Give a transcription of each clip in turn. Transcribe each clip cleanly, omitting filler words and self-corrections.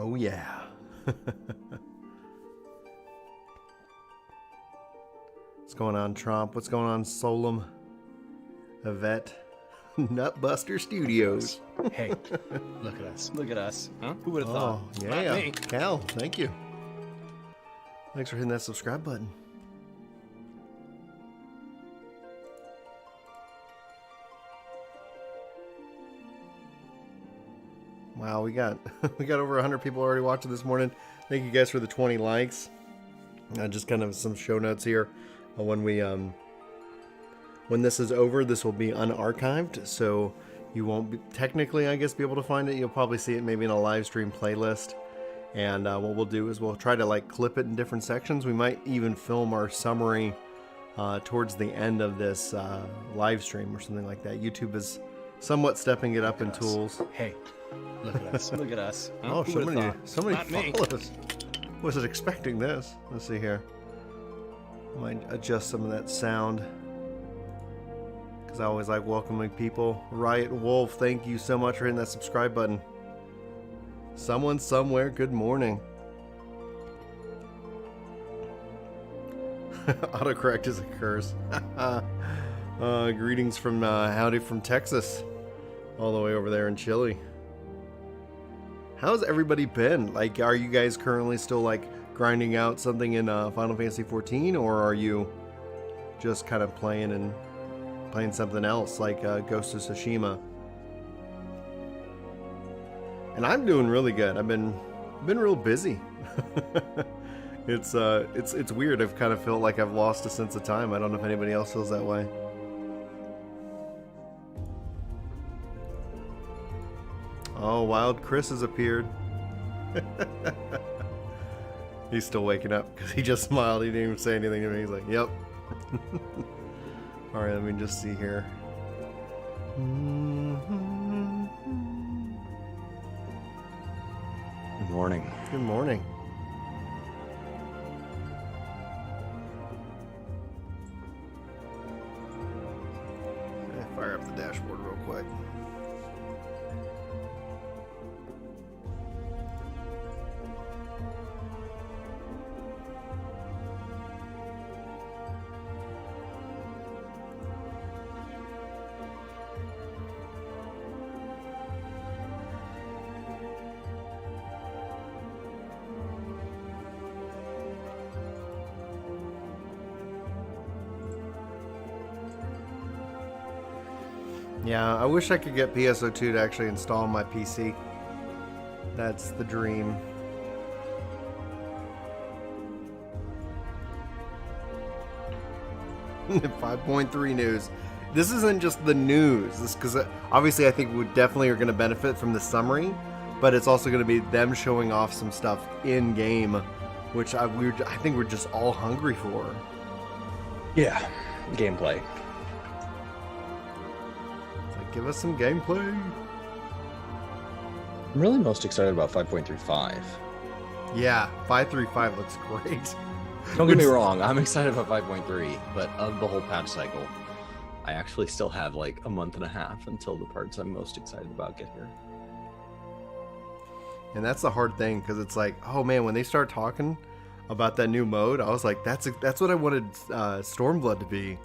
Oh, yeah. What's going on, Trump? What's going on, Solum? Yvette? Nutbuster Studios. Hey, look at us. Look at us. Huh? Who would have thought? Yeah. Not me. Cal, thank you. Thanks for hitting that subscribe button. Wow, we got over 100 people already watching this morning. Thank you guys for the 20 likes. Just kind of some show notes here. When this is over, this will be unarchived, so you won't be, technically, I guess, be able to find it. You'll probably see it maybe in a live stream playlist. And what we'll do is we'll try to like clip it in different sections. We might even film our summary towards the end of this live stream or something like that. YouTube is somewhat stepping it up in tools. Hey, look at us. Look at us. Huh? Oh, Who would've somebody Not me. followed. Wasn't expecting this. Let's see here. Might adjust some of that sound, because I always like welcoming people. Riot Wolf, thank you so much for hitting that subscribe button. Someone somewhere, good morning. Autocorrect is a curse. Greetings from howdy from Texas, all the way over there in Chile. How's everybody been? Like, are you guys currently still like grinding out something in Final Fantasy XIV, or are you just kind of playing something else like Ghost of Tsushima? And I'm doing really good. I've been real busy. It's weird. I've kind of felt like I've lost a sense of time. I don't know if anybody else feels that way. Oh, Wild Chris has appeared. He's still waking up because he just smiled. He didn't even say anything to me. He's like, yep. All right, let me just see here. Good morning. Good morning. Fire up the dashboard real quick. Yeah, I wish I could get PSO2 to actually install on my PC. That's the dream. .3 news. This isn't just the news. This because obviously I think we definitely are going to benefit from the summary, but it's also going to be them showing off some stuff in game, which I think we're just all hungry for. Yeah, gameplay. Give us some gameplay. I'm really most excited about 5.35. Yeah, 5.35 looks great. Don't get me wrong, I'm excited about 5.3, but of the whole patch cycle, I actually still have like a month and a half until the parts I'm most excited about get here. And that's the hard thing, because it's like, oh man, when they start talking about that new mode, I was like, that's what I wanted Stormblood to be.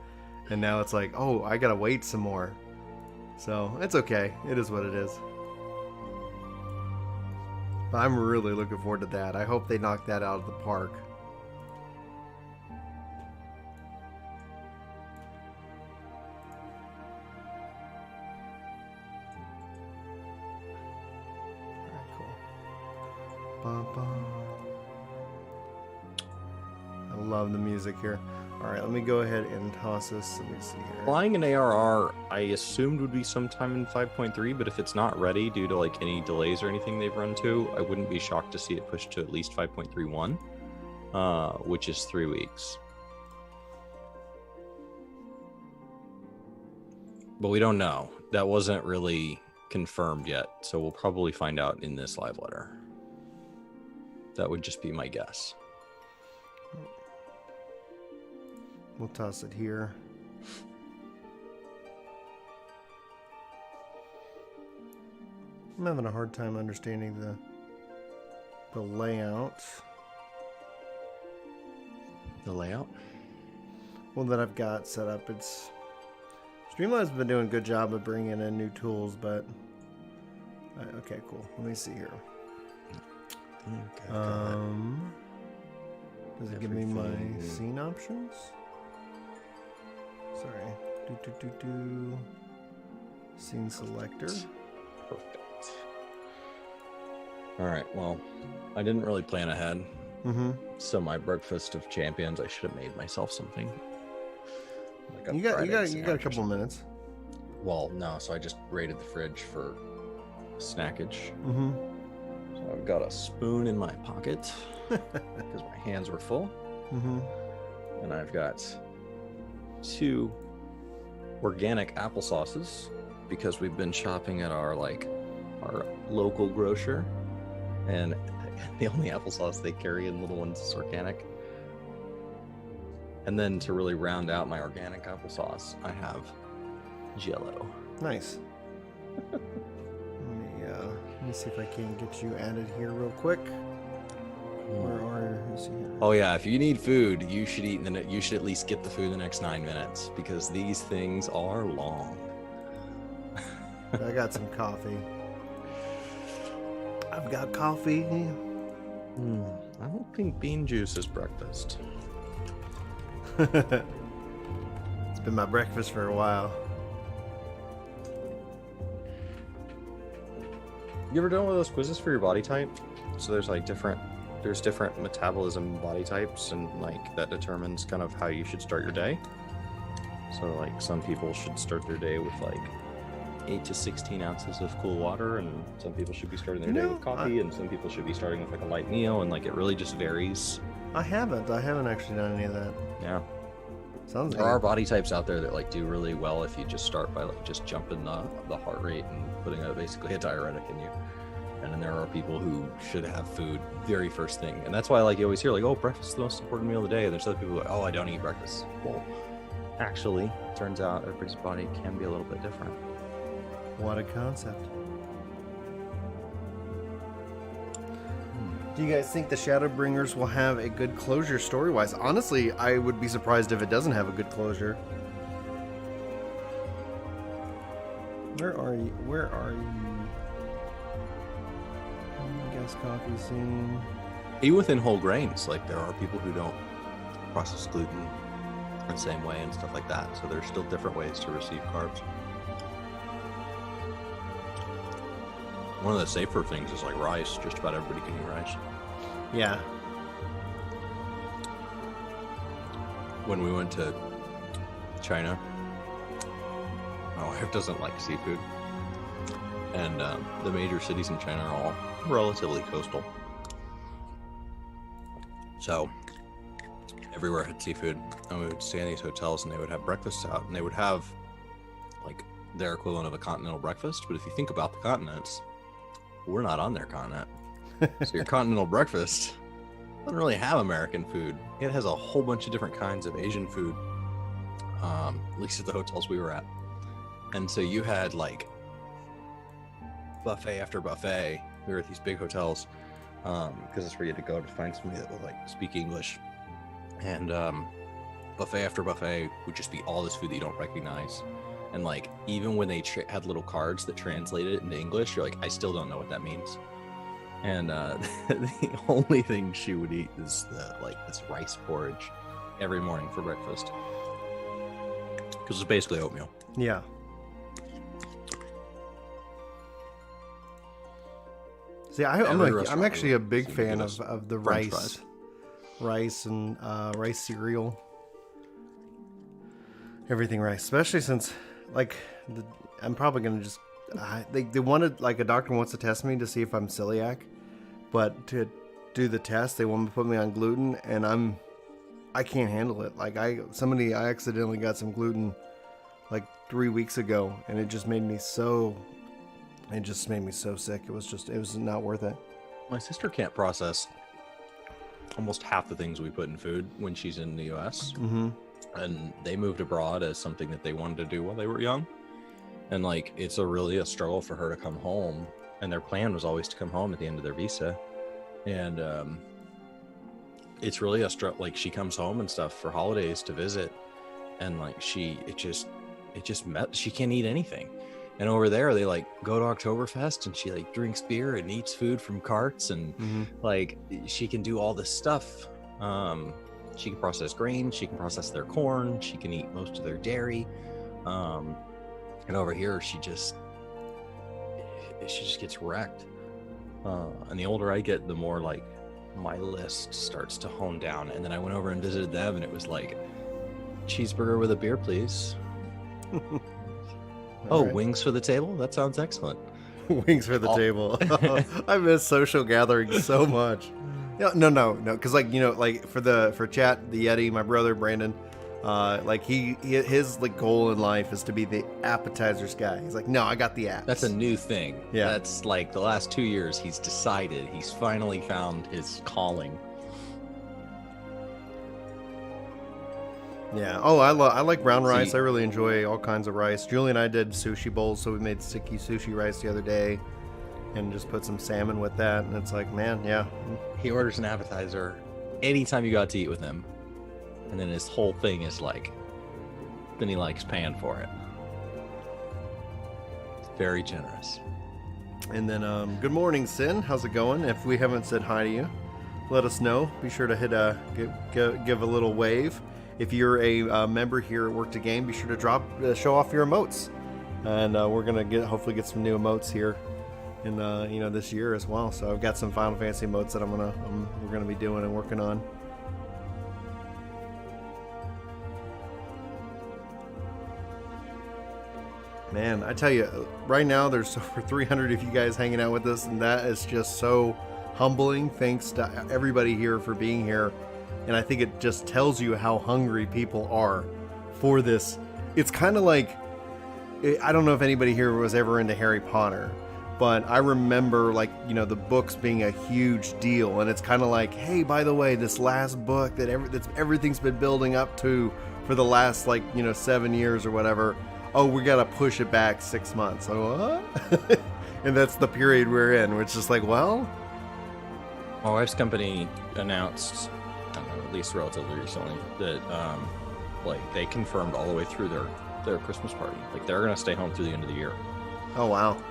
And now it's like, oh, I gotta wait some more. So, it's okay. It is what it is. But I'm really looking forward to that. I hope they knock that out of the park. Alright, cool. Bum, bum. I love the music here. Alright, let me go ahead and toss this. Let me see here. Flying an ARR, I assumed would be sometime in 5.3, but if it's not ready due to like any delays or anything they've run to, I wouldn't be shocked to see it pushed to at least 5.31, which is 3 weeks. But we don't know. That wasn't really confirmed yet, so we'll probably find out in this live letter. That would just be my guess. We'll toss it here. I'm having a hard time understanding the the layout. The layout. Well, that I've got set up. It's Streamline's been doing a good job of bringing in new tools, but okay, cool. Let me see here. Does it give me my scene options? Sorry. Scene selector. Perfect. All right. Well, I didn't really plan ahead. Mm-hmm. So my breakfast of champions, I should have made myself something. Like You got a couple of minutes. Well, no. So I just raided the fridge for snackage. Mm-hmm. So I've got a spoon in my pocket because my hands were full. Mm-hmm. And I've got 2 organic applesauces because we've been shopping at our local grocer, and the only applesauce they carry in little ones is organic. And then to really round out my organic applesauce, I have Jell-O. Nice. Let me see if I can get you added here real quick. Where are you here? Oh yeah, if you need food, you should eat. You should at least get the food in the next 9 minutes because these things are long. I got some coffee. I've got coffee. I don't think bean juice is breakfast. It's been my breakfast for a while. You ever done one of those quizzes for your body type? So there's different metabolism body types, and that determines kind of how you should start your day. So some people should start their day with 8 to 16 ounces of cool water, and some people should be starting their day with coffee, and some people should be starting with a light meal, and it really just varies. I haven't actually done any of that. Yeah. Sounds There are body types out there that do really well if you just start by just jumping the heart rate and putting basically a diuretic in you. And then there are people who should have food very first thing. And that's why you always hear oh, breakfast is the most important meal of the day. And there's other people who are oh, I don't eat breakfast. Well, actually, it turns out everybody's body can be a little bit different. What a concept. Do you guys think the Shadowbringers will have a good closure story-wise? Honestly, I would be surprised if it doesn't have a good closure. Where are you? Guess coffee scene. Even within whole grains, there are people who don't process gluten the same way and stuff like that. So there's still different ways to receive carbs. One of the safer things is rice. Just about everybody can eat rice. Yeah. When we went to China, my wife doesn't like seafood. And the major cities in China are all relatively coastal. So everywhere had seafood. And we would stay in these hotels and they would have breakfasts out. And they would have their equivalent of a continental breakfast. But if you think about the continents, we're not on their continent. So your continental breakfast doesn't really have American food. It has a whole bunch of different kinds of Asian food, at least at the hotels we were at. And so you had buffet after buffet. We were at these big hotels because that's where you had to go to find somebody that would speak English. And buffet after buffet would just be all this food that you don't recognize. And even when they had little cards that translated it into English, you're I still don't know what that means. And the only thing she would eat is this rice porridge every morning for breakfast, because it's basically oatmeal. Yeah. See, I'm actually a big fan of the rice and rice cereal. Everything rice, especially since I'm probably gonna just they wanted a doctor wants to test me to see if I'm celiac, but to do the test they want to put me on gluten, and I can't handle it. I accidentally got some gluten 3 weeks ago, and it just made me so sick. It was not worth it. My sister can't process almost half the things we put in food when she's in the US. Mm-hmm. And they moved abroad as something that they wanted to do while they were young. And it's really a struggle for her to come home. And their plan was always to come home at the end of their visa. and it's really like she comes home and stuff for holidays to visit, and like she can't eat anything. And over there they like go to Oktoberfest and she like drinks beer and eats food from carts, and like she can do all this stuff. She can process grain, she can process their corn, she can eat most of their dairy, and over here she just gets wrecked. And the older I get, the more like my list starts to hone down. And then I went over and visited them, and it was like, cheeseburger with a beer, please. Oh, right. Wings for the table? That sounds excellent. Wings for the table. I miss social gatherings so much. No. Because like, you know, like for chat, the Yeti, my brother Brandon, like his like goal in life is to be the appetizers guy. He's like, no, I got the apps. That's a new thing. Yeah. That's like the last 2 years he's decided, he's finally found his calling. Yeah. Oh, I like brown rice. I really enjoy all kinds of rice. Julie and I did sushi bowls, so we made sticky sushi rice the other day, and just put some salmon with that. And it's like, man, yeah. He orders an appetizer anytime you got to eat with him, and then his whole thing is like, then he likes paying for it. Very generous. And then, good morning, Sin. How's it going? If we haven't said hi to you, let us know. Be sure to hit give a little wave. If you're a member here at Work to Game, be sure to show off your emotes, and we're gonna hopefully get some new emotes here in this year as well. So I've got some Final Fantasy emotes that we're gonna be doing and working on. Man, I tell you, right now there's over 300 of you guys hanging out with us, and that is just so humbling. Thanks to everybody here for being here. And I think it just tells you how hungry people are for this. It's kind of like, I don't know if anybody here was ever into Harry Potter, but I remember like, you know, the books being a huge deal. And it's kind of like, hey, by the way, this last book that everything's been building up to for the last 7 years or whatever. Oh, we got to push it back 6 months. So what? And that's the period we're in, which is like, well. My wife's company announced, I don't know, at least relatively recently, that they confirmed all the way through their Christmas party. Like, they're going to stay home through the end of the year. Oh, wow.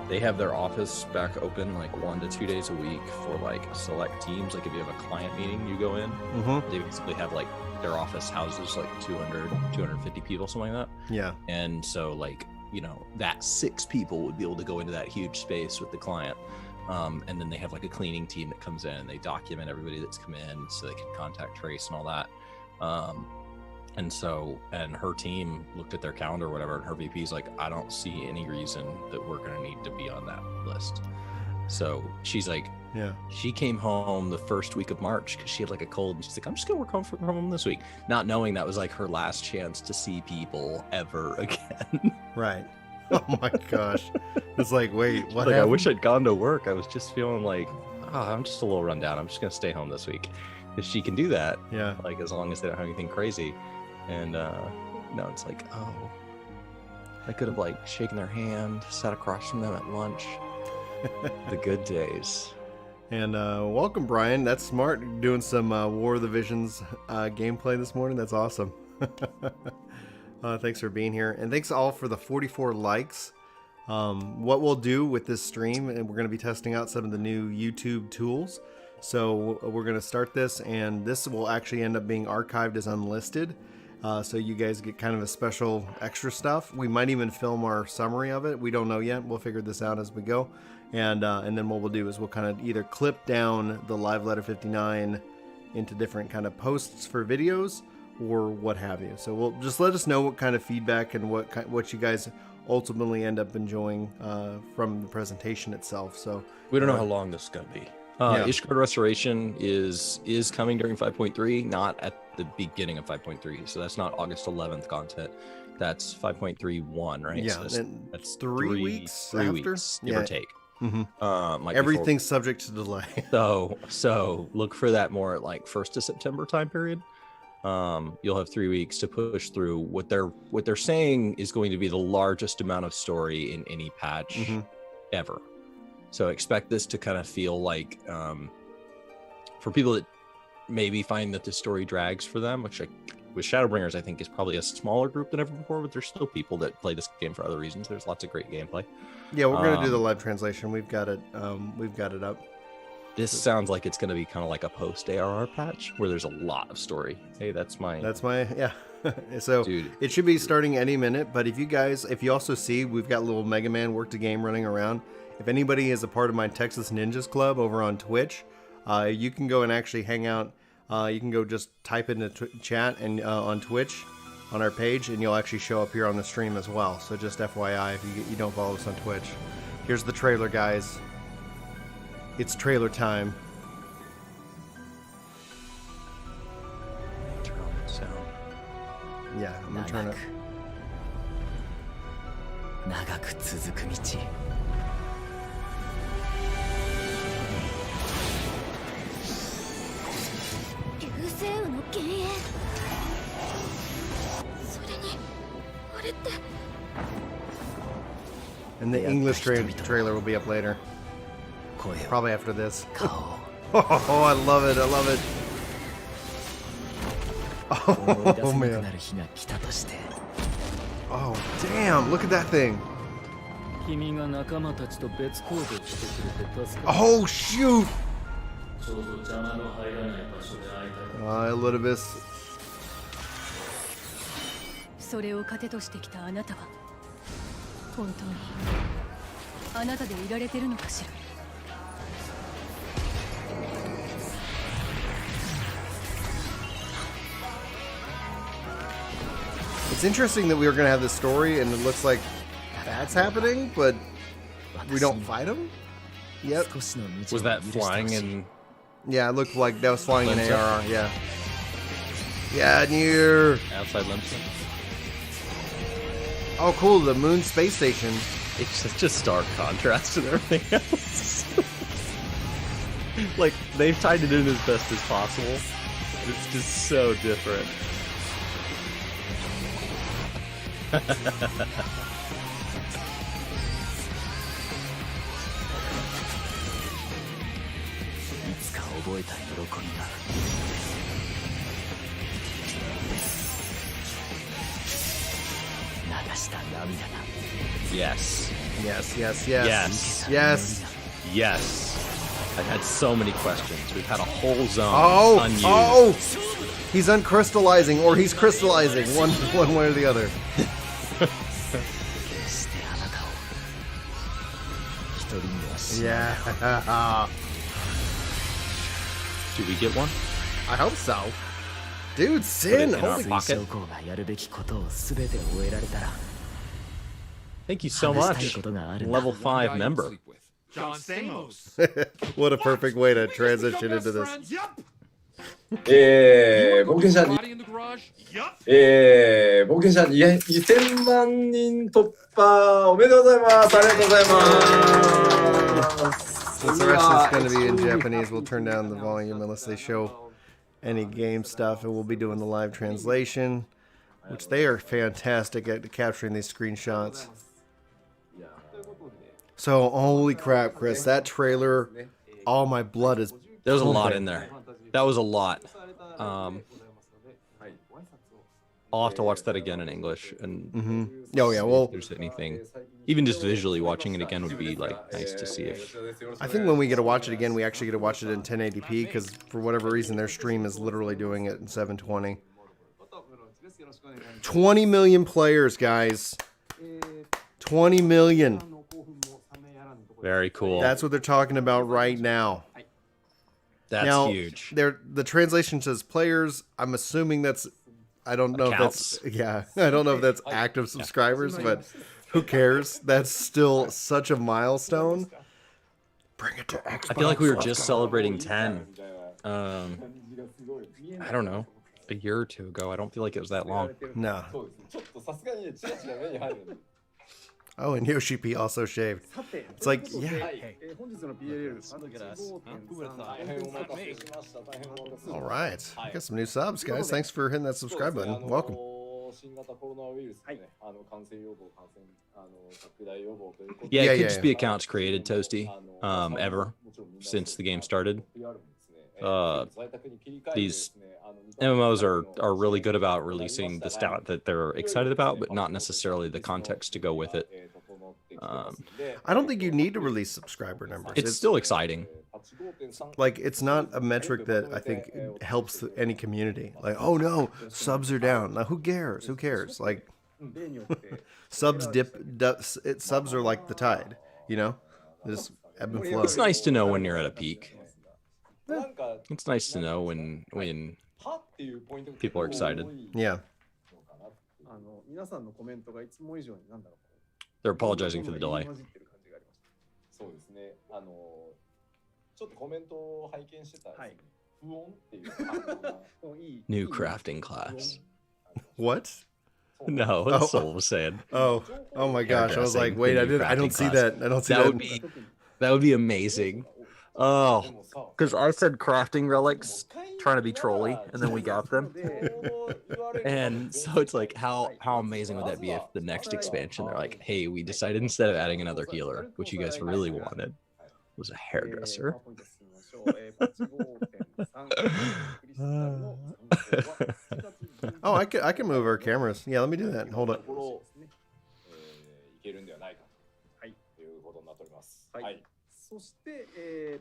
They have their office back open 1 to 2 days a week for select teams. Like, if you have a client meeting, you go in. Mm-hmm. They basically have their office houses 200, 250 people, something like that. Yeah. And so that 6 people would be able to go into that huge space with the client. And then they have a cleaning team that comes in and they document everybody that's come in so they can contact trace and all that. And her team looked at their calendar or whatever, and her VP's like, I don't see any reason that we're going to need to be on that list. So she's like, yeah, she came home the first week of March because she had a cold, and she's like, I'm just going to work home from home this week, not knowing that was her last chance to see people ever again. Right. Oh my gosh. It's like, wait, what happened? I wish I'd gone to work. I was just feeling I'm just a little run down. I'm just going to stay home this week. If she can do that, yeah, as long as they don't have anything crazy. And no, it's I could have shaken their hand, sat across from them at lunch. The good days. And welcome, Brian. That's smart, doing some War of the Visions gameplay this morning. That's awesome. Thanks for being here, and thanks all for the 44 likes. What we'll do with this stream, and we're going to be testing out some of the new YouTube tools. So we're going to start this, and this will actually end up being archived as unlisted. So you guys get kind of a special extra stuff. We might even film our summary of it. We don't know yet. We'll figure this out as we go. And then what we'll do is we'll kind of either clip down the Live Letter 59 into different kind of posts for videos, or what have you. So we'll just let us know what kind of feedback and what you guys ultimately end up enjoying from the presentation itself. So we don't know how long this is going to be. Ishgard Restoration is coming during 5.3, not at the beginning of 5.3. So that's not August 11th content. That's 5.31, right? Yeah, so that's 3 weeks. 3 weeks, give or take. Mm-hmm. Everything's subject to delay. So look for that more at 1st of September time period. You'll have 3 weeks to push through what they're saying is going to be the largest amount of story in any patch ever. So expect this to kind of feel like, for people that maybe find that the story drags for them, which with Shadowbringers, I think is probably a smaller group than ever before, but there's still people that play this game for other reasons. There's lots of great gameplay. Yeah, we're gonna do the live translation. We've got it up. This sounds like it's gonna be kind of like a post ARR patch where there's a lot of story. Hey, that's my yeah. So dude, it should be starting any minute. But if you also see, we've got little Mega Man work to game running around. If anybody is a part of my Texas Ninjas Club over on Twitch, you can go and actually hang out. You can go just type it in the chat and on Twitch, on our page, and you'll actually show up here on the stream as well. So just FYI, if you don't follow us on Twitch. Here's the trailer, guys. It's trailer time. turn on the sound. Yeah, I'm gonna turn it. 長く続く道 流星雨の幻影 それにあれって And the English trailer will be up later. Probably after this. Oh, I love it. I love it. Oh, man. Oh, damn. Look at that thing. Oh, shoot. Elizabeth. それを糧としてきたあなたは本当にあなたでいられてるのかしら It's interesting that we were going to have this story and it looks like that's happening, but we don't fight him? Yep. Was that flying in? Yeah, it looked like that was flying in ARR, yeah. Yeah, near. Outside Limson. Oh, cool, the moon space station. It's such a stark contrast to everything else. Like, they've tied it in as best as possible. It's just so different. Yes. Yes, yes, yes. Yes. Yes. Yes. I've had so many questions. We've had a whole zone unused. Oh! He's uncrystallizing, or he's crystallizing, one way or the other. Yeah. Do we get one? I hope so. Dude, Sin! In our Holy pocket. Thank you so much. Level 5 member. John Stamos. What a perfect way to transition into this.冒険者に、冒険者に2000万人突破おめでとうございます。ありがとうございます。 Since the rest is going to be in Japanese, we'll turn down the volume unless they show any game stuff, and we'll be doing the live translation, which they are fantastic at capturing these screenshots. So, holy crap, Chris, that trailer, all my blood is... There's a lot in there. That was a lot. I'll have to watch that again in English. And Oh, yeah, well... if there's anything... Even just visually watching it again would be, like, nice to see if... I think when we get to watch it again, we actually get to watch it in 1080p, because for whatever reason, their stream is literally doing it in 720. 20 million players, guys. 20 million. Very cool. That's what they're talking about right now. That's now, huge. The translation says players. I'm assuming that's... I don't know Accounts. if that's... Yeah, I don't know if that's active subscribers, but who cares? That's still such a milestone. Bring it to Xbox. I feel like we were just celebrating 10. I don't know. A year or two ago. I don't feel like it was that long. No. Oh, and Yoshi-p also shaved. It's like, yeah. All right. We got some new subs, guys. Thanks for hitting that subscribe button. Welcome. Yeah, Yeah, it could yeah, just yeah. be accounts created, Toasty, ever since the game started. These MMOs are really good about releasing the stat that they're excited about, but not necessarily the context to go with it. I don't think you need to release subscriber numbers. It's still exciting. Like, it's not a metric that I think helps any community. Like, oh no, subs are down. Now who cares? Who cares? Like, subs subs are like the tide, you know, just ebb and flow. It's nice to know when you're at a peak. It's nice to know when people are excited. Yeah. They're apologizing for the delay. New crafting class. What? No, that's Soul was saying. Oh my gosh! I was like, wait, I don't see that. I don't see that. That would be amazing. Oh, because I said crafting relics, trying to be trolly, and then we got them. And so it's like, how amazing would that be if the next expansion they're like, hey, we decided instead of adding another healer, which you guys really wanted, was a hairdresser. Oh, I can move our cameras. Yeah, let me do that. Hold on. そして、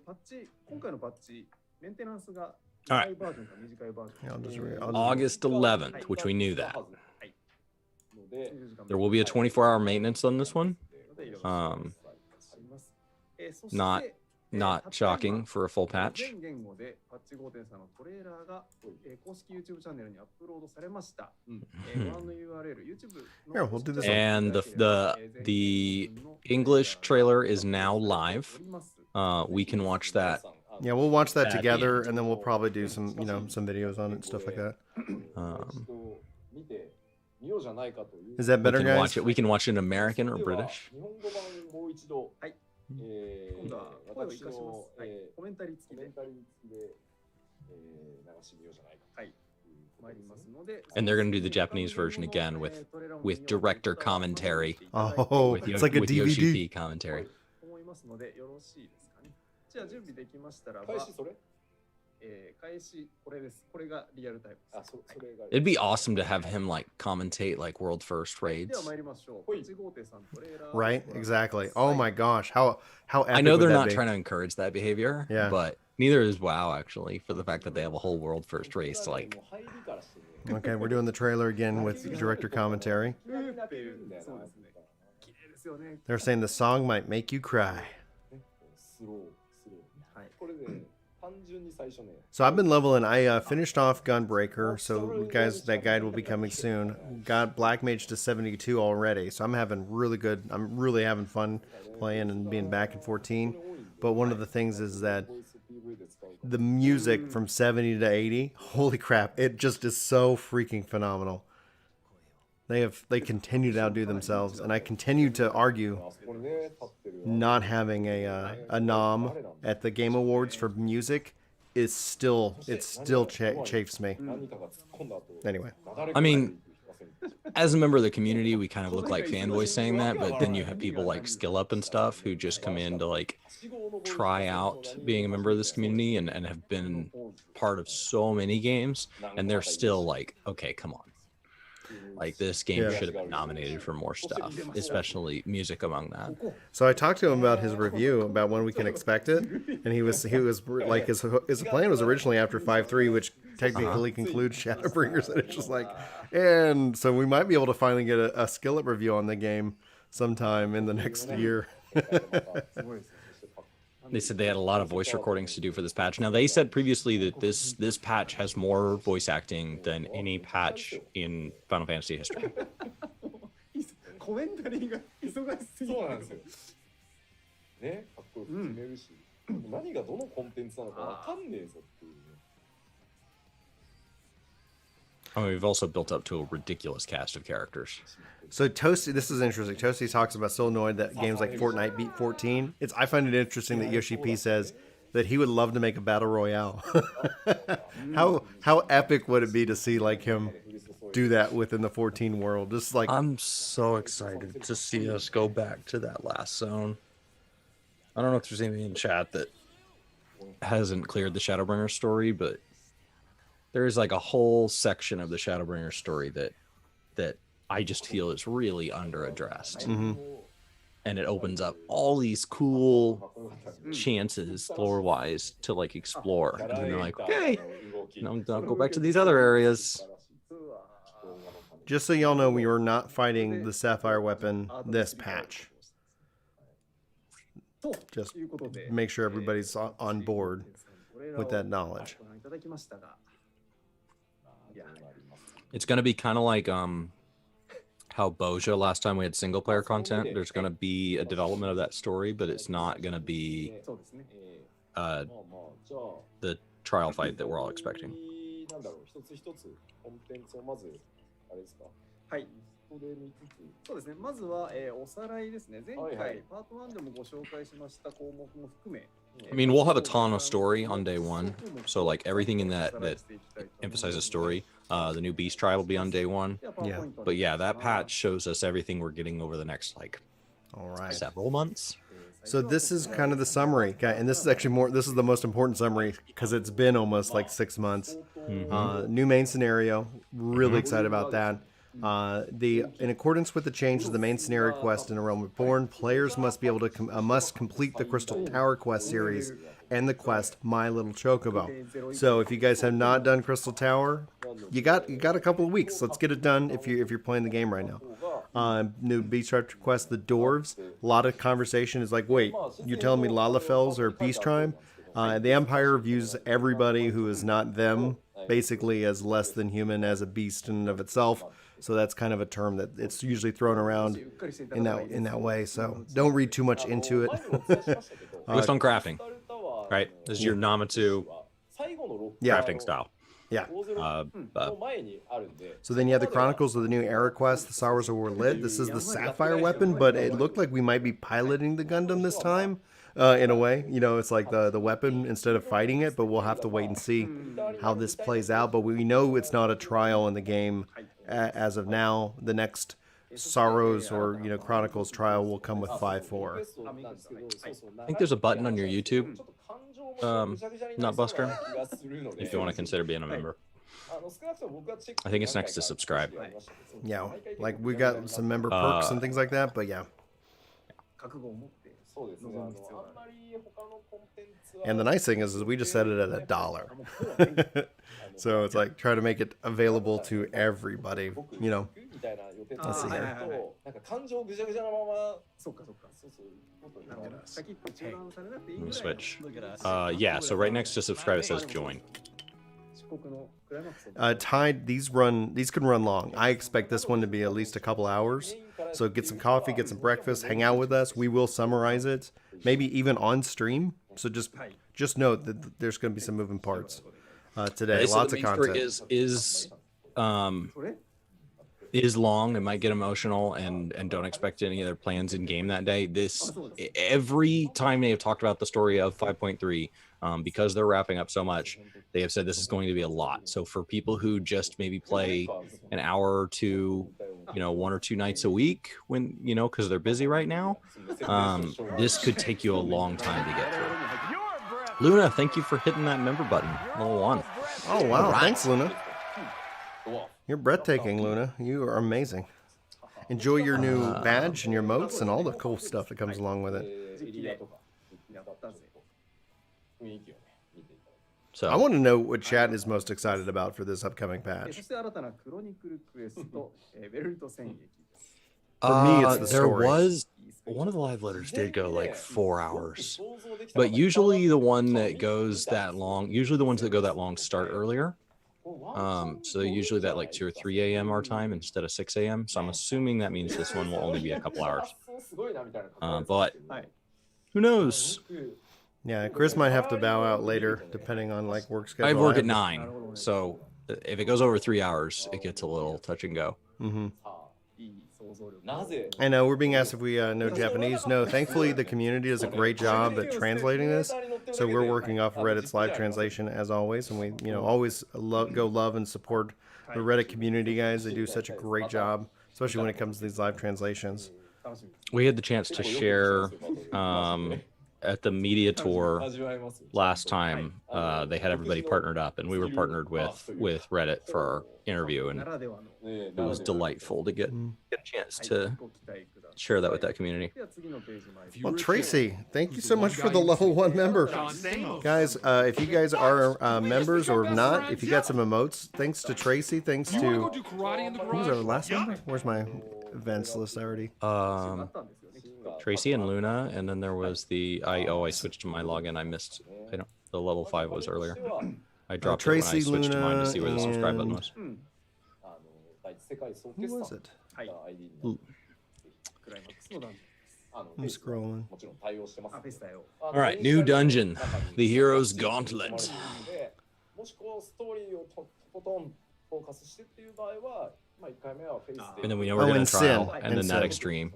パッチ、今回のパッチ、メンテナンスが All right. 長いバージョンか短いバージョン。 Yeah, I'll just I'll August 11th, which we knew that. There will be a 24-hour maintenance on this one. Not shocking for a full patch. 全言語でパッチ5.3のトレーラーが公式 YouTube チャンネルにアップロードされました。ご覧の URL YouTube Here, we'll do this one. And the English trailer is now live. We can watch that. Yeah, we'll watch that At the together, end. and then we'll probably do some videos on it and stuff like that. Is that better, we can guys? watch it. We can watch it in American or British. 今度は声を生かします。はい、コメンタリー付きで。はい。参りますので。And they're going to do the Japanese version again with director commentary. Oh, with it's like a with DVD. yoshi-p commentary. 思いますのでよろしいですかね。じゃあ準備できましたらば。開始これです。これがリアルタイムです。It'd be awesome to have him like commentate like world first で raids. は参りましょう。8.5.3トレーラー。 Right? Exactly. Oh my gosh, how epic I know would they're that not be? trying to encourage that behavior, Yeah. but neither is WoW actually, for the fact that they have a whole world first race. Like, Okay, we're doing the trailer again with director commentary. っていうそうですね。綺麗ですよね。 They're saying the song might make you cry. So I've been leveling. I finished off Gunbreaker, so guys, that guide will be coming soon. Got Black Mage to 72 already, so I'm really having fun playing and being back in 14. But one of the things is that the music from 70 to 80, holy crap, it just is so freaking phenomenal. They continue to outdo themselves, and I continue to argue not having a nom at the Game Awards for music still chafes me. Anyway, I mean, as a member of the community, we kind of look like fanboys saying that, but then you have people like Skill Up and stuff who just come in to like try out being a member of this community and have been part of so many games, and they're still like, okay, come on. Like, this game should have been nominated for more stuff, especially music among that. So I talked to him about his review, about when we can expect it, and he was like, his plan was originally after 5.3, which technically concludes Shadowbringers, and it's just like, and so we might be able to finally get a skill up review on the game sometime in the next year. They said they had a lot of voice recordings to do for this patch. Now, they said previously that this patch has more voice acting than any patch in Final Fantasy history. コメンタリーが忙しすぎる。そうなんですよ。ね、かっこよく決めるし、何がどのコンテンツなのかわかんねえぞっていうね。I mean, we've also built up to a ridiculous cast of characters. So Toasty, this is interesting. Toasty talks about so annoyed that games like Fortnite beat 14. I find it interesting that yoshi-p says that he would love to make a battle royale. How epic would it be to see like him do that within the 14 world. Just like I'm so excited to see us go back to that last zone. I don't know if there's anybody in chat that hasn't cleared the Shadowbringer story, but there's like a whole section of the Shadowbringer story that I just feel is really under-addressed. And it opens up all these cool chances lore-wise to like explore. And then they're like, okay, now I'll go back to these other areas. just so y'all know, we are not fighting the Sapphire weapon this patch. Just make sure everybody's on board with that knowledge. It's going to be kind of like how Boja last time we had single player content. There's going to be a development of that story, but it's not going to be the trial fight that we're all expecting. はいそうですね。まずは、おさらいですね。前回、パート1でもご紹介しました項目も含め。I mean, we'll have a ton of story on day one. So like everything in that emphasizes story. The new beast trial will be on day one. Yeah. But yeah, that patch shows us everything we're getting over the next like several months. So this is kind of the summary, and this is actually more. This is the most important summary because it's been almost like 6 months. New main scenario. Really excited about that. In accordance with the changes of the main scenario quest in A Realm Reborn, players must be able to must complete the Crystal Tower quest series and the quest My Little Chocobo. So if you guys have not done Crystal Tower, you got a couple of weeks. Let's get it done if you're playing the game right now. New Beast Tribe quest, the Dwarves. A lot of conversation is like, wait, you're telling me Lalafels are Beast Tribe? The Empire views everybody who is not them basically as less than human, as a beast in and of itself. So that's kind of a term that it's usually thrown around in that way. So don't read too much into it. Focus on crafting, right? This is your Namatsu crafting style. Yeah. So then you have the Chronicles of the New Era quest, the Sorrows Were Lit. This is the Sapphire weapon, but it looked like we might be piloting the Gundam this time. In a way, you know, it's like the weapon instead of fighting it, but we'll have to wait and see how this plays out. But we know it's not a trial in the game as of now. The next Sorrows or Chronicles trial will come with 5.4. I think there's a button on your YouTube, not Buster, if you want to consider being a member. I think it's next to subscribe. Yeah, like we got some member perks and things like that, but yeah. And the nice thing is we just set it at $1. So it's like try to make it available to everybody, Let's see here. Let me switch. Yeah, so right next to subscribe it says join. Tide, these can run long. I expect this one to be at least a couple hours. So get some coffee, get some breakfast, hang out with us. We will summarize it, maybe even on stream. So just note that there's going to be some moving parts today. Lots of content. Is long. It might get emotional, and don't expect any other plans in game that day. Every time they have talked about the story of 5.3, because they're wrapping up so much, they have said this is going to be a lot. So for people who just maybe play an hour or two, 1 or 2 nights a week, when because they're busy right now, this could take you a long time to get through. Luna, thank you for hitting that member button. Level 1. Oh wow! Thanks, Luna. You're breathtaking, Luna. You are amazing. Enjoy your new badge and your moats and all the cool stuff that comes along with it. So I want to know what chat is most excited about for this upcoming patch. For me, it's the story. There was one of the live letters did go like 4 hours, but usually the one that goes that long, usually the ones that go that long start earlier. So usually that like 2 or 3 a.m. our time instead of 6 a.m. So I'm assuming that means this one will only be a couple hours. But who knows? Yeah, Chris might have to bow out later, depending on like work schedule. I work at 9, so if it goes over 3 hours, it gets a little touch and go. I know we're being asked if we know Japanese. No, thankfully the community does a great job at translating this. So we're working off Reddit's live translation as always, and we always love and support the Reddit community, guys. They do such a great job, especially when it comes to these live translations. We had the chance to share at the media tour last time. They had everybody partnered up, and we were partnered with Reddit for our interview, and it was delightful to get a chance to share that with that community. Well, Tracy, thank you so much for the level 1 member. Guys, if you guys are members or not, if you got some emotes, thanks to Tracy, thanks to... Who was our last member? Where's my events list already? Tracy and Luna, and then there was the... I switched to my login. I missed... the level 5 was earlier. I dropped Tracy, it when I switched Luna, to mine to see where the subscribe button was. Who was it? I'm scrolling. All right, new dungeon, the Hero's Gauntlet. And then we know we're going to trial, and then that extreme.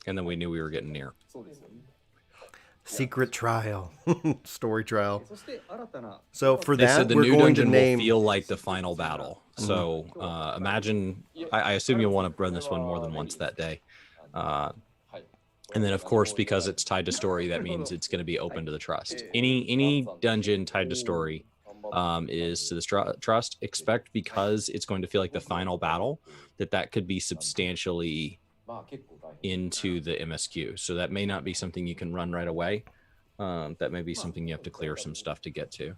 And then we knew we were getting near. Secret trial, story trial. So for They that, said the we're new going to dungeon name. will feel like the final battle. So imagine, I assume you'll want to run this one more than once that day. And then, of course, because it's tied to story, that means it's going to be open to the trust. Any dungeon tied to story is to the trust. Expect, because it's going to feel like the final battle, that could be substantially into the MSQ. So that may not be something you can run right away. That may be something you have to clear some stuff to get to.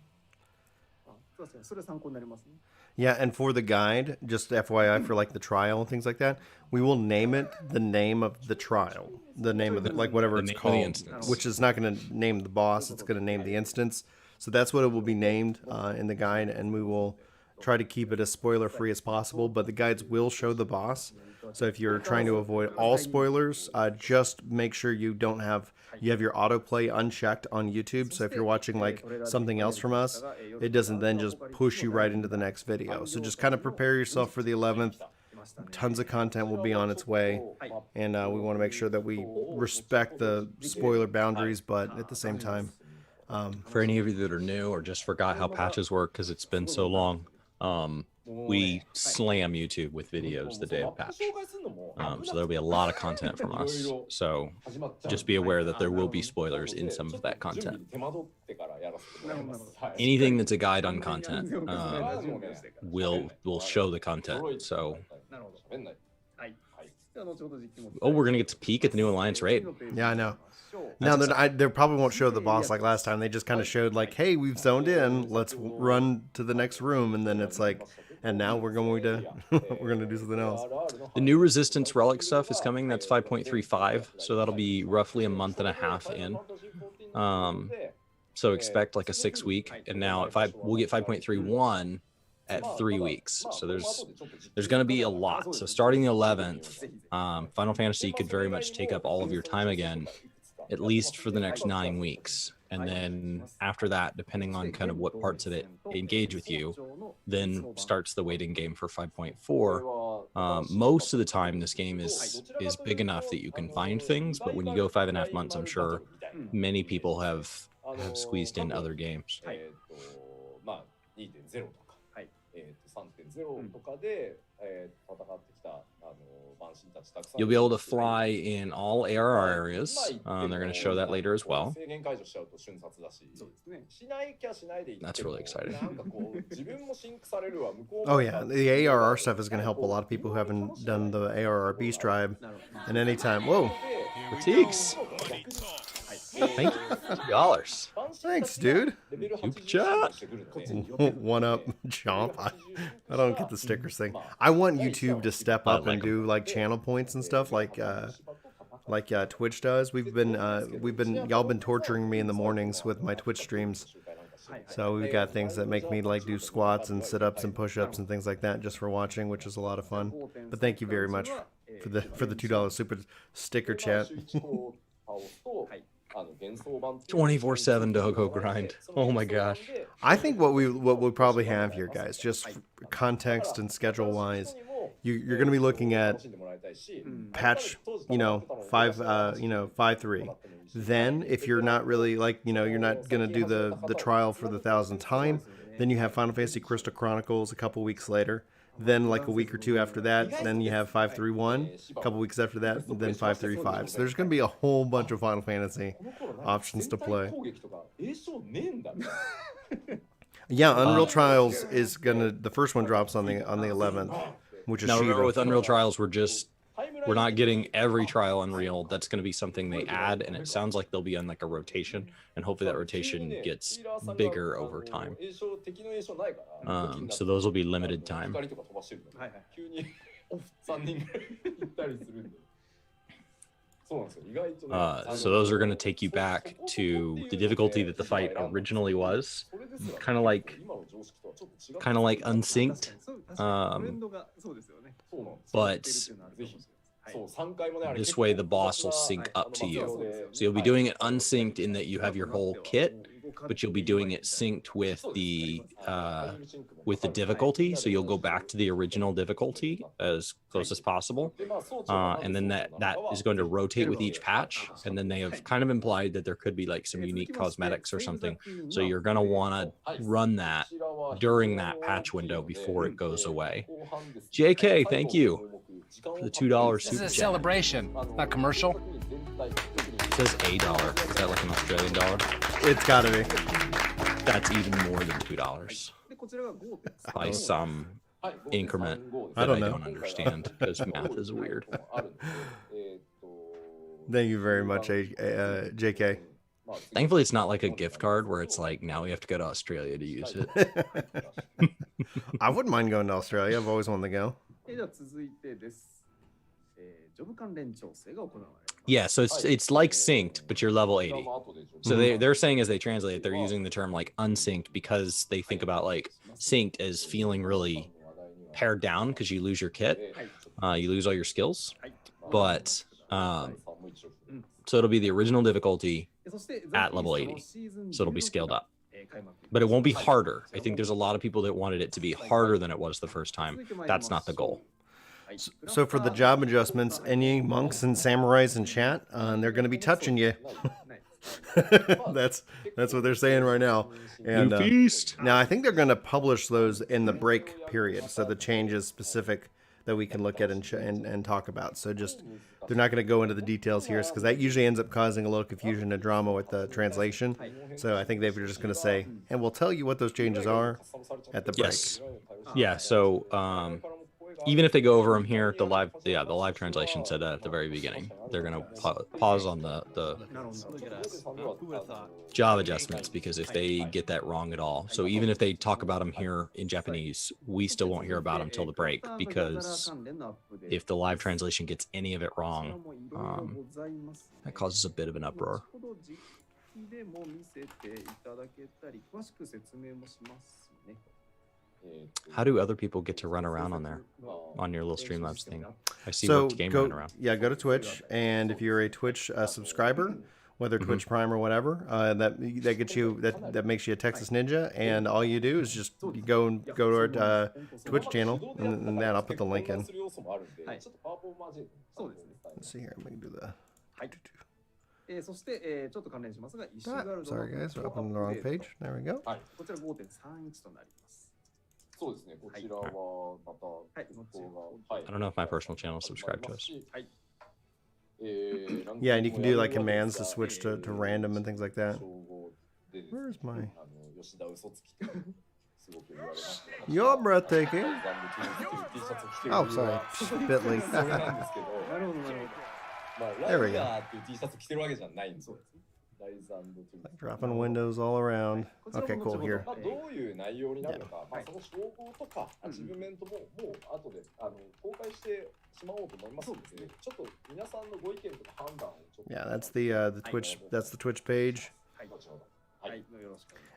Yeah, and for the guide, just FYI, for like the trial and things like that, we will name it the name of the trial, the name of the, like whatever it's called, which is not going to name the boss, it's going to name the instance. So that's what it will be named in the guide, and we will try to keep it as spoiler free as possible, but the guides will show the boss. So if you're trying to avoid all spoilers, just make sure you have your autoplay unchecked on YouTube. So if you're watching like something else from us, it doesn't then just push you right into the next video. So just kind of prepare yourself for the 11th. Tons of content will be on its way, and we want to make sure that we respect the spoiler boundaries, but at the same time, for any of you that are new or just forgot how patches work because it's been so long, we slam YouTube with videos the day of patch. So there'll be a lot of content from us. So just be aware that there will be spoilers in some of that content. Anything that's a guide on content will show the content. So, we're gonna get to peek at the new Alliance raid. Yeah, I know. Now they probably won't show the boss like last time. They just kind of showed like, hey, we've zoned in. Let's run to the next room, and then it's like, and now we're going to we're going to do something else. The new Resistance Relic stuff is coming. That's 5.35, so that'll be roughly a month and a half in. So expect like a 6 week, and now we'll get 5.31 at 3 weeks. So there's going to be a lot. So starting the 11th, Final Fantasy could very much take up all of your time again, at least for the next 9 weeks. And then after that, depending on kind of what parts of it engage with you, then starts the waiting game for 5.4. Most of the time, this game is big enough that you can find things, but when you go 5.5 months, I'm sure many people have squeezed in other games. You'll be able to fly in all ARR areas. They're going to show that later as well. That's really exciting. Oh yeah, the ARR stuff is going to help a lot of people who haven't done the ARR Beast Tribe. And anytime, whoa, Fatigues. Thank you. $2. Thanks, dude. Good job. One up, Chomp. I don't get the stickers thing. I want YouTube to step up and do like channel points and stuff like Twitch does. Y'all been torturing me in the mornings with my Twitch streams. So we've got things that make me like do squats and sit-ups and push-ups and things like that just for watching, which is a lot of fun. But thank you very much for the $2 super sticker chat. 24/7 Dogo grind. Oh my gosh. I think what we probably have here, guys, just context and schedule wise, you're going to be looking at patch, 5.3. Then if you're not really like, you're not gonna do the trial for the 1,000th time, then you have Final Fantasy Crystal Chronicles a couple weeks later. Then like a week or two after that, then you have 5.3.1. A couple weeks after that, then 5.3.5. So there's gonna be a whole bunch of Final Fantasy options to play. Yeah, Unreal Trials is the first one drops on the 11th, which is Now remember, Shiva. with Unreal Trials, we're not getting every trial Unreal. That's going to be something they add, and it sounds like they'll be on like a rotation, and hopefully that rotation gets bigger over time. So those will be limited time. So those are going to take you back to the difficulty that the fight originally was, kind of like unsynced, but this way the boss will sync up to you. So you'll be doing it unsynced in that you have your whole kit, but you'll be doing it synced with the difficulty. So you'll go back to the original difficulty as close as possible, and then that is going to rotate with each patch. And then they have kind of implied that there could be like some unique cosmetics or something. So you're going to want to run that during that patch window before it goes away. JK, thank you for the $2 super This is a chat. celebration, not commercial. It says $1. Is that like an Australian dollar? It's gotta be. That's even more than $2 by some increment I that don't I know. don't understand because math is weird. Thank you very much, JK. Thankfully, it's not like a gift card where it's like now we have to go to Australia to use it. I wouldn't mind going to Australia. I've always wanted to go. Yeah, so it's like synced, but you're level 80. So they're saying as they translate it, they're using the term like unsynced because they think about like synced as feeling really pared down because you lose your kit, you lose all your skills. But so it'll be the original difficulty at level 80. So it'll be scaled up. But it won't be harder. I think there's a lot of people that wanted it to be harder than it was the first time. That's not the goal. So for the job adjustments, any monks and samurais in chat, they're going to be touching you. that's what they're saying right now. And now I think they're going to publish those in the break period, so the changes specific that we can look at and talk about. So just they're not going to go into the details here because that usually ends up causing a little confusion and drama with the translation. So I think they're just going to say, and we'll tell you what those changes are at the break. Yes. Yeah. So even if they go over them here, the live translation said that at the very beginning. They're gonna pause on the job adjustments because if they get that wrong at all, so even if they talk about them here in Japanese, we still won't hear about them till the break because if the live translation gets any of it wrong, that causes a bit of an uproar. How do other people get to run around on there, on your little Streamlabs thing? I see So Worked Game running around. go to Twitch, and if you're a Twitch subscriber, whether Twitch Prime or whatever, that gets you that makes you a Texas Ninja, and all you do is just go to our Twitch channel, and then I'll put the link in. Let's see here. I'm gonna do the. Sorry guys, we're opening the wrong page. There we go. そうですね、こちらはまた動画、はい。 I don't know if my personal channel is subscribed to us. Yeah, and you can do like commands to switch to random and things like that. Where's my? You're breathtaking. Oh, sorry. Bitly. There we go. Like dropping windows all around. Okay, cool. Here. どういう内容になるのか、その称号とかアチブメントももう後で公開してしまおうと思いますので、ちょっと皆さんのご意見とか判断をちょっと。 Yeah, that's the Twitch. That's the Twitch page.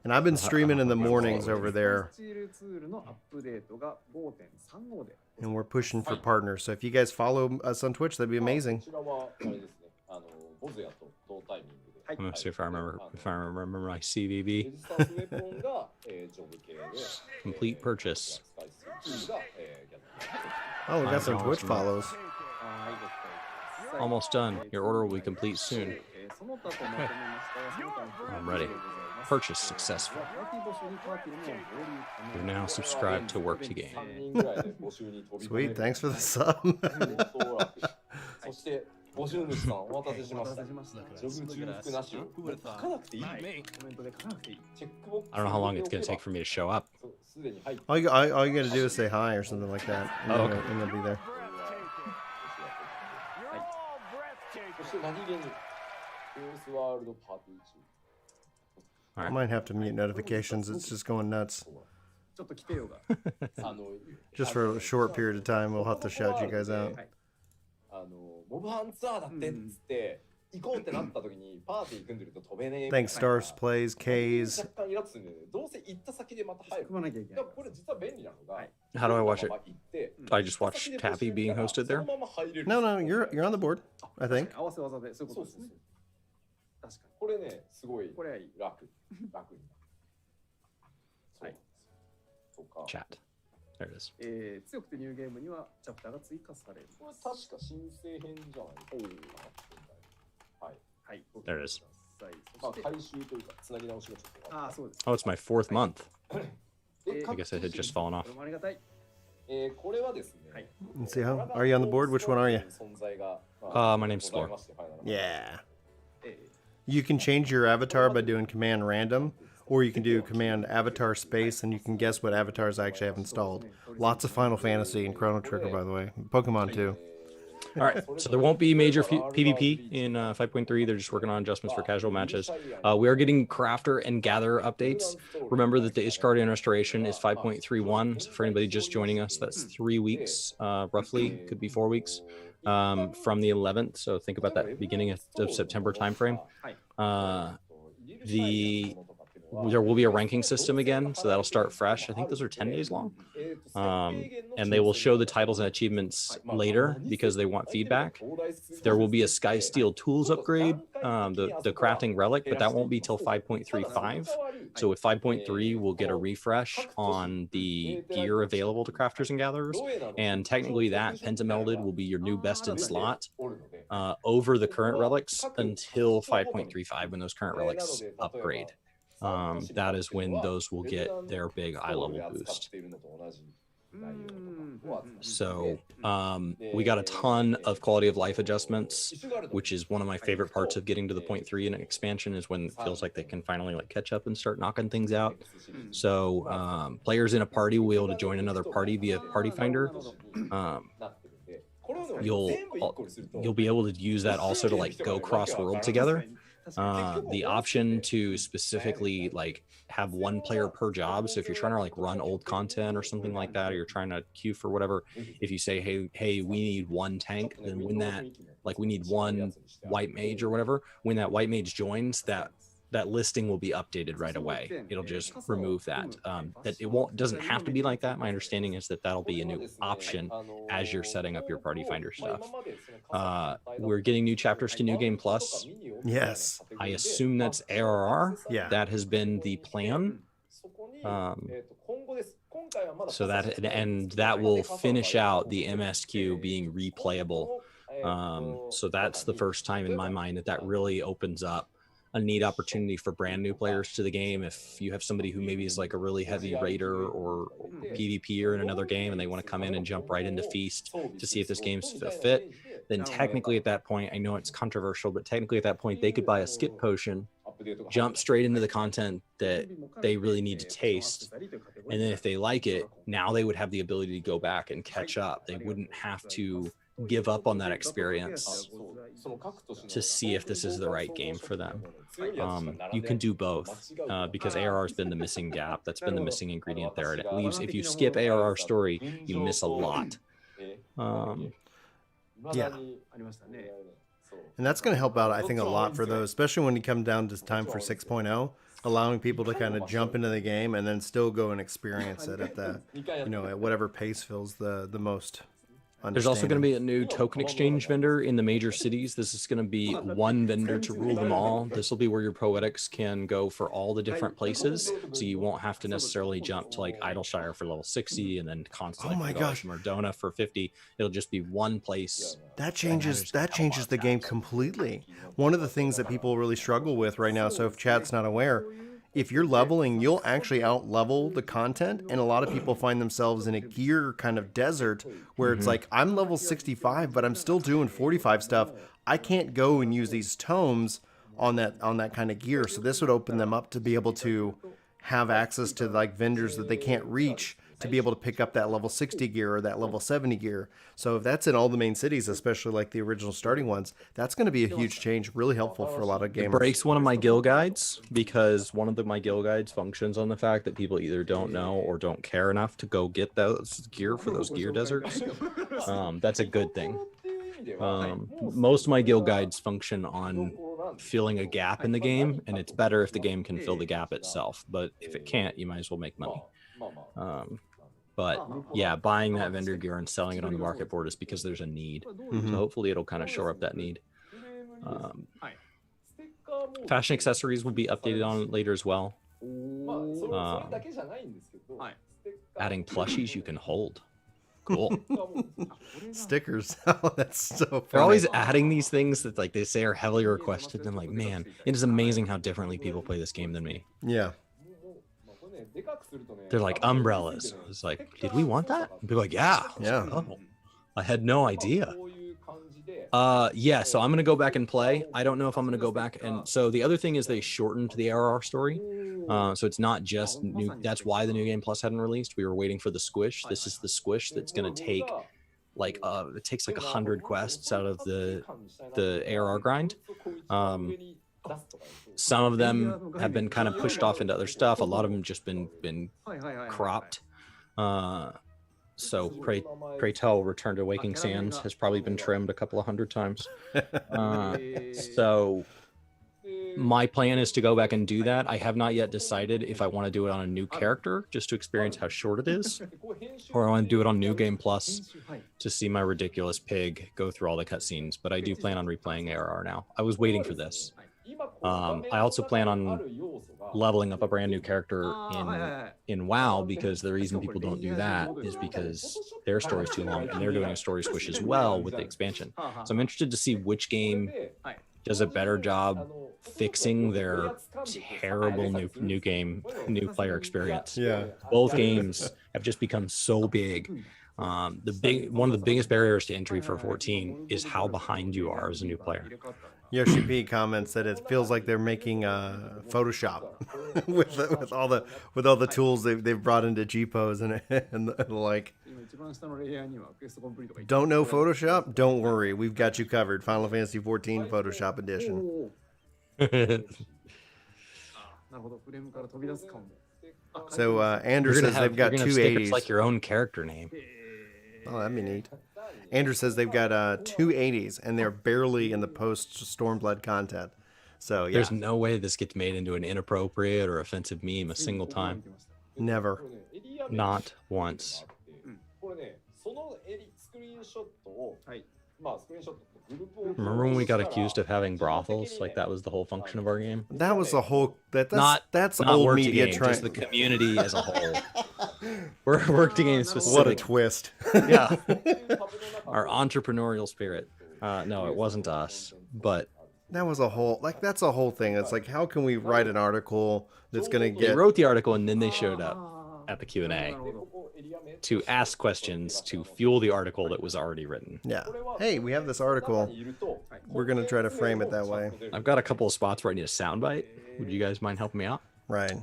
And I've been streaming in the mornings over there. And we're pushing for partners. So if you guys follow us on Twitch, that'd be amazing. こちらはあれですね、ボズヤと同タイミングで。 I'm gonna see if I remember my CVV. Complete purchase. Oh, we got some Twitch follows. almost done. Your order will be complete soon. I'm ready. Purchase successful. You're now subscribed to Work to Game. Sweet, thanks for the sub. そしてご主主さんお待たせしました。ジョブ中服なしを書かなくていい。コメントで書かなくていい。チェックボックス I don't know how long it's going to take for me to show up. すでに入って all you gotta do is say hi or something like that, and, Oh, you'll- okay. and you'll be there. そして何気にフォースワールドパーティー中 I might have to mute notifications. It's just going nuts. ちょっと来てよが Just for a short period of time, we'll have to shout you guys out. モブハンツアーだってっつって行こうってなった時にパーティー組んでると飛べねえ Thanks, Stars Plays, K's. 若干イラッとするんだよね。どうせ行った先でまた入る。組まなきゃいけないだからこれ実は便利なのが How do I watch it? 行って I just watched Tappy being hosted そ there. のまま入れる No, no, you're on the board, I think. 合わせ技でそういうこそうそうそうとですね。確かこれねすごいに。これはいい。楽になるそうはいそうか Chat. There it is. 強くてニューゲームにはチャプターが追加される。これ確か新生編じゃないはいはい。 There it is. まあそして、回収というかつなぎ直しがちょっとああ、そうです。 Oh, it's my 4th month. で I guess it had just fallen こ off. れもありがたい。これはですね、はい Let's see how. Are you on the board? Which one are you? 存在が My name's ございましてファイナル Yeah. え You can change your avatar by doing Command Random, or you can do Command Avatar Space, and you can guess what avatars I actually have installed. Lots of Final Fantasy and Chrono Trigger, by the way. Pokemon too. All right, so there won't be major PvP in 5.3. They're just working on adjustments for casual matches. We are getting Crafter and Gather updates. Remember that the Ishgardian Restoration is 5.31. So for anybody just joining us, that's 3 weeks, roughly, could be 4 weeks, from the 11th. So think about that beginning of September timeframe. There will be a ranking system again, so that'll start fresh. I think those are 10 days long. And they will show the titles and achievements later because they want feedback. There will be a Skysteel Tools upgrade, the crafting relic, but that won't be till 5.35. So with 5.3, we'll get a refresh on the gear available to crafters and gatherers. And technically that Pentamelded will be your new best in slot over the current relics until 5.35 when those current relics upgrade. That is when those will get their big eye level boost. So we got a ton of quality of life adjustments, which is one of my favorite parts of getting to the 0.3 in an expansion is when it feels like they can finally like catch up and start knocking things out. So players in a party will be able to join another party via Party Finder. You'll be able to use that also to like go cross world together. The option to specifically like have one player per job. So if you're trying to like run old content or something like that, or you're trying to queue for whatever, if you say, hey, we need one tank, then when that, like we need one white mage or whatever, when that white mage joins, that listing will be updated right away. It'll just remove that. That it doesn't have to be like that. My understanding is that that'll be a new option as you're setting up your Party Finder stuff. We're getting new chapters to New Game Plus. Yes. I assume that's ARR. Yeah. That has been the plan. So that will finish out the MSQ being replayable. So that's the first time in my mind that really opens up a neat opportunity for brand new players to the game. If you have somebody who maybe is like a really heavy raider or PvPer in another game and they want to come in and jump right into Feast to see if this game's a fit, then technically at that point, I know it's controversial, but technically at that point, they could buy a skip potion, jump straight into the content that they really need to taste. And then if they like it, now they would have the ability to go back and catch up. They wouldn't have to give up on that experience to see if this is the right game for them. You can do both because ARR has been the missing gap. That's been the missing ingredient there. And it leaves, if you skip ARR story, you miss a lot. Yeah. And that's going to help out, I think, a lot for those, especially when you come down to time for 6.0, allowing people to kind of jump into the game and then still go and experience it at the, at whatever pace feels the most There's also going to understanding. be a new token exchange vendor in the major cities. This is going to be one vendor to rule them all. This will be where your poetics can go for all the different places, so you won't have to necessarily jump to like Idleshire for level 60 and then constantly Oh my gosh. Mardona for 50. It'll just be one place. That changes the game completely. One of the things that people really struggle with right now, so if chat's not aware, if you're leveling, you'll actually out level the content, and a lot of people find themselves in a gear kind of desert where it's like, I'm level 65, but I'm still doing 45 stuff. I can't go and use these tomes on that kind of gear. So this would open them up to be able to have access to like vendors that they can't reach, to be able to pick up that level 60 gear or that level 70 gear. So if that's in all the main cities, especially like the original starting ones, that's going to be a huge change, really helpful for a lot of gamers. It breaks one of my guild guides because one of my guild guides functions on the fact that people either don't know or don't care enough to go get those gear for those gear deserts. That's a good thing. Most of my guild guides function on filling a gap in the game, and it's better if the game can fill the gap itself. But if it can't, you might as well make money. But yeah, buying that vendor gear and selling it on the market board is because there's a need. So hopefully it'll kind of shore up that need. Fashion accessories will be updated on later as well. Adding plushies you can hold. Cool. Stickers. Oh, that's so funny. They're always adding these things that like they say are heavily requested. And I'm like, man, it is amazing how differently people play this game than me. Yeah. They're like umbrellas. It's like, did we want that? And people are like, yeah. Yeah. Oh, I had no idea. Yeah, so I'm gonna go back and play. I don't know if I'm gonna go back and so the other thing is they shortened the ARR story. So it's not just new. That's why the New Game Plus hadn't released. We were waiting for the squish. This is the squish that's gonna take like it takes like 100 quests out of the ARR grind. Some of them have been kind of pushed off into other stuff. A lot of them just been cropped. So pray tell, Return to Waking Sands has probably been trimmed a couple of 100 times. So my plan is to go back and do that. I have not yet decided if I want to do it on a new character just to experience how short it is, or I want to do it on New Game Plus to see my ridiculous pig go through all the cutscenes. But I do plan on replaying ARR now. I was waiting for this. I also plan on leveling up a brand new character in WoW, because the reason people don't do that is because their story's too long, and they're doing a story squish as well with the expansion. So I'm interested to see which game does a better job fixing their terrible new player experience. Yeah. Both games have just become so big. One of the biggest barriers to entry for 14 is how behind you are as a new player. Yoshi-p comments that it feels like they're making Photoshop with all the tools they've brought into GPOs and the like. Don't know Photoshop? Don't worry, we've got you covered. Final Fantasy XIV Photoshop Edition. So Andrew says they've got 280s. It's like your own character name. Oh, that'd be neat. Andrew says they've got 280s, and they're barely in the post-Stormblood content. So yeah, there's no way this gets made into an inappropriate or offensive meme a single time. Never. Not once. Remember when we got accused of having brothels? Like that was the whole function of our game. That was the whole. That's not old work media game, trying. just the community as a whole. We're work to game specific. What a twist! Yeah, our entrepreneurial spirit. No, it wasn't us, but that was a whole. Like that's a whole thing. It's like, how can we write an article that's gonna get? They wrote the article and then they showed up at the Q&A to ask questions to fuel the article that was already written. Yeah. Hey, we have this article. We're gonna try to frame it that way. I've got a couple of spots where I need a soundbite. Would you guys mind helping me out? Right.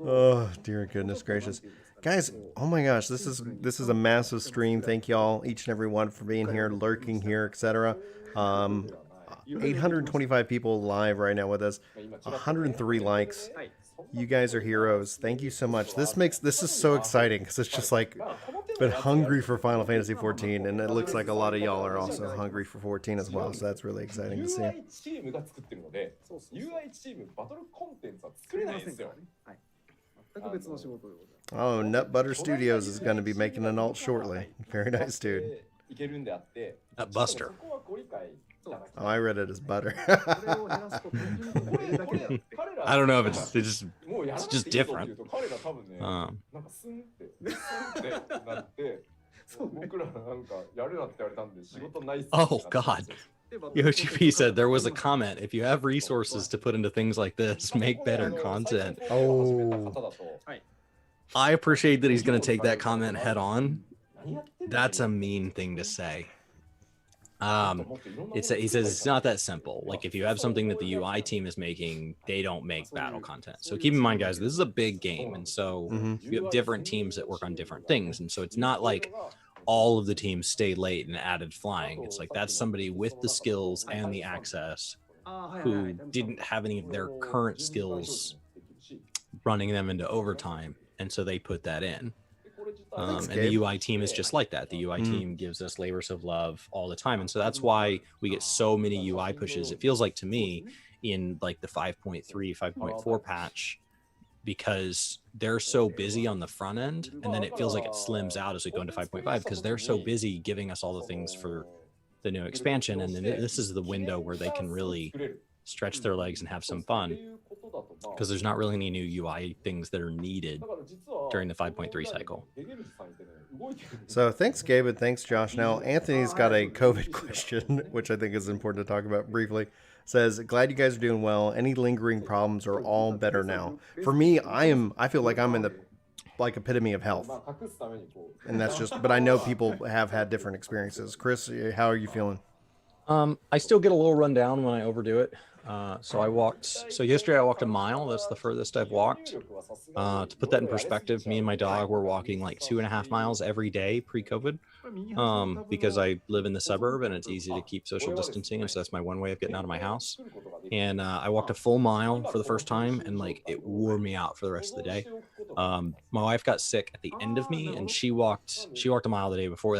Oh dear goodness gracious, guys! Oh my gosh, this is a massive stream. Thank y'all, each and every one, for being here, lurking here, etc. 825 people live right now with us. 103 likes. You guys are heroes. Thank you so much. This is so exciting because it's just like been hungry for Final Fantasy XIV, and it looks like a lot of y'all are also hungry for 14 as well. So that's really exciting to see. く別の仕事でございます。 Oh, Nut Butter Studios is going to be making an alt shortly. Very nice, dude. いけるんであって、 Nut Buster. そこはご理解いただきたい。 Oh, I read it as butter. これを減らすと単純にこれだけであって I don't know if it's もうやらな it's くてい just いぞって different. 言うと彼ら多分ね、 Um, なんかスンってなって僕らなんかやるなって言われたんで仕事ないっす。 Oh, God. でまあ Yoshi-p said there was a comment. If you have resources to put into things like this, make better content. Oh. I appreciate that he's going to take that comment head on. That's a mean thing to say. He says it's not that simple. Like if you have something that the UI team is making, they don't make battle content. So keep in mind, guys, this is a big game, and so you have different teams that work on different things, and so it's not like all of the teams stayed late and added flying. It's like that's somebody with the skills and the access who didn't have any of their current skills running them into overtime, and so they put that in. And the UI team is just like that. The UI team gives us labors of love all the time, and so that's why we get so many UI pushes. It feels like to me in like the 5.3, 5.4 patch, because they're so busy on the front end, and then it feels like it slims out as we go into 5.5 because they're so busy giving us all the things for the new expansion, and then this is the window where they can really stretch their legs and have some fun, because there's not really any new UI things that are needed during the 5.3 cycle. So thanks, Gabe, and thanks, Josh. Now, Anthony's got a COVID question, which I think is important to talk about briefly. Says, glad you guys are doing well. Any lingering problems are all better now. For me, I feel like I'm in the epitome of health. And that's just, but I know people have had different experiences. Chris, how are you feeling? I still get a little run down when I overdo it. So yesterday I walked a mile. That's the furthest I've walked. To put that in perspective, me and my dog were walking like 2.5 miles every day pre-COVID, because I live in the suburb and it's easy to keep social distancing. And so that's my one way of getting out of my house. And I walked a full mile for the first time, and like it wore me out for the rest of the day. My wife got sick at the end of me, and she walked a mile the day before that.